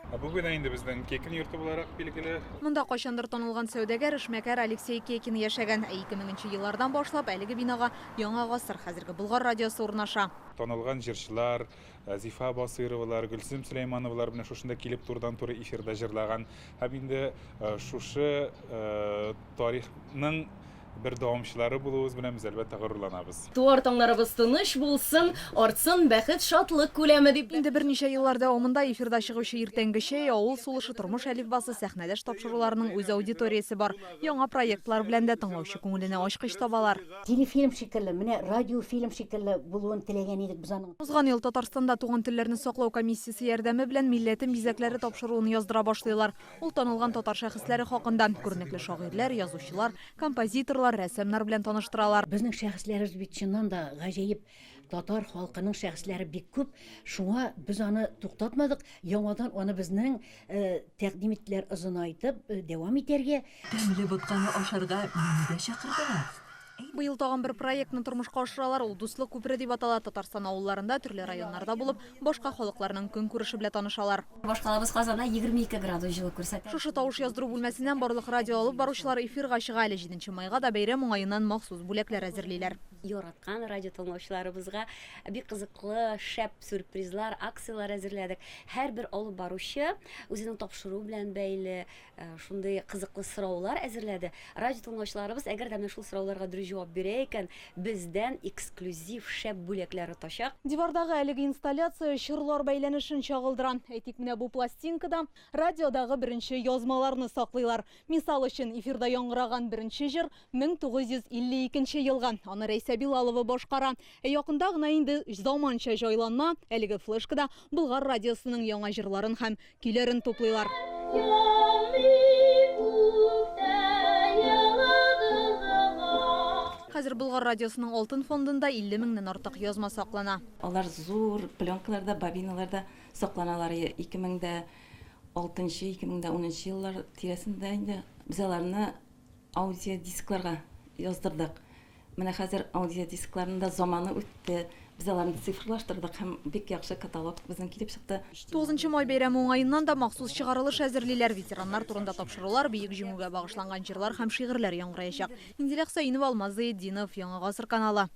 Бүгін әйінді біздің Кекин йорты боларақ белгілі. Мұнда қашандар танылған сәудәгәр эшмәкәр Алексей Кекин яшәгән. 2000 еллардан башлап әлеге бинаға яңа гасыр хәзерге Болгар радиосы урнаша. Танылған жырчылар, Зифа Басыровалар, Гүлсім Сулеймановалар белән шушында килеп турдан-туры эфирда җырлаган. Һәм инде шушы тарихның bir дәвамчылары булуыбыз белән без әлбәттә горурланабыз. Туар таңнарыбыз тыныч булсын, артсын бәхет, шатлык күләме дип. Инде берничә еллар дәвамында эфирда чыгучы иртәнге чәй, авыл сулышы тормыш әлифбасы сәхнәдәш тапшыруларының үз аудиториясе бар. Яңа проектлар белән дә тыңлаучы күңеленә ачкыч табалар. Телефильм шикелле, менә радиофильм шикелле булуын теләгән идек без аның. Узган ел Татарстанда туган телләрне саклау комиссиясе ярдәме белән милләтем бизәкләре тапшыруын яздыра башлыйлар. Ул танылган татар шәхесләре хакында күренекле шагыйрьләр, язучылар, композиторлар, рәссамнар белән таныштыралар. Безнең шәхесләребез бит чыннан да гаҗәеп. Татар халкының шәхесләре бик күп. Шуңа без аны туктатмадык. Яңадан аны безнең тәкъдим иттеләр, озынайтып дәвам итәргә. Тәмле ботканы ашарга мине дә чакырдылар. Быел тагын бер проектны тормышка ашыралар. Ул дуслык күпре дип атала. Татарстан авылларында, төрле районнарда булып, башка халыкларның көн күреше белән танышалар. Башкалабыз Казанда 22 градус җылы күрсәтә. Шушы тавыш яздыру бүлмәсеннән барлык радио алып баручылар эфирга чыга. Әле 7 майга да бәйрәм уңаеннан махсус бүләкләр әзерлиләр. Яраткан радио тыңлаучыларыбызга бик кызыклы, шәп сюрпризлар, акциялар әзерләдек. Һәрбер алып баручы үзенең тапшыру белән бәйле шундый кызыклы сораулар әзерләде. Радио тыңлаучыларыбыз, әгәр дә менә шул сорауларга дөрес җавап бирә икән, бездән эксклюзив шәп бүләкләр ташак. Дивардагы әлеге инсталляция чырлар бәйләнешен чагылдыра. Әйтик, менә бу пластинкада радиодагы беренче язмаларны саклыйлар. Мисал өчен, эфирда яңгыраган беренче җыр 1952 елга. Аны Рәйсә Билалова башкара. Якында гына инде заманча җайланма, әлеге флешкада Болгар радиосының яңа җырларын һәм көйләрен туплыйлар. Хәзер Болгар радиосының алтын фондында 50 меңнән артык язма саклана. Алар зур пленкаларда, бобиналарда сакланалар. 2006-2010 еллар тирәсендә инде без аларны аудиодискларга яздырдык. Менә хәзер аудиодискларында заманы үтте. Без аларны цифрлаштырдык һәм бик яхшы каталог безнең килеп чыкты. 9 май бәйрәме уңаеннан да махсус чыгарылыш әзерлиләр. Ветераннар турында тапшырулар, биек җиңүгә багышланган җырлар һәм шигырьләр яңгырыячак. Инзилә Хөсәенова, Алмаз Зыйдинов, Яңа гасыр каналы.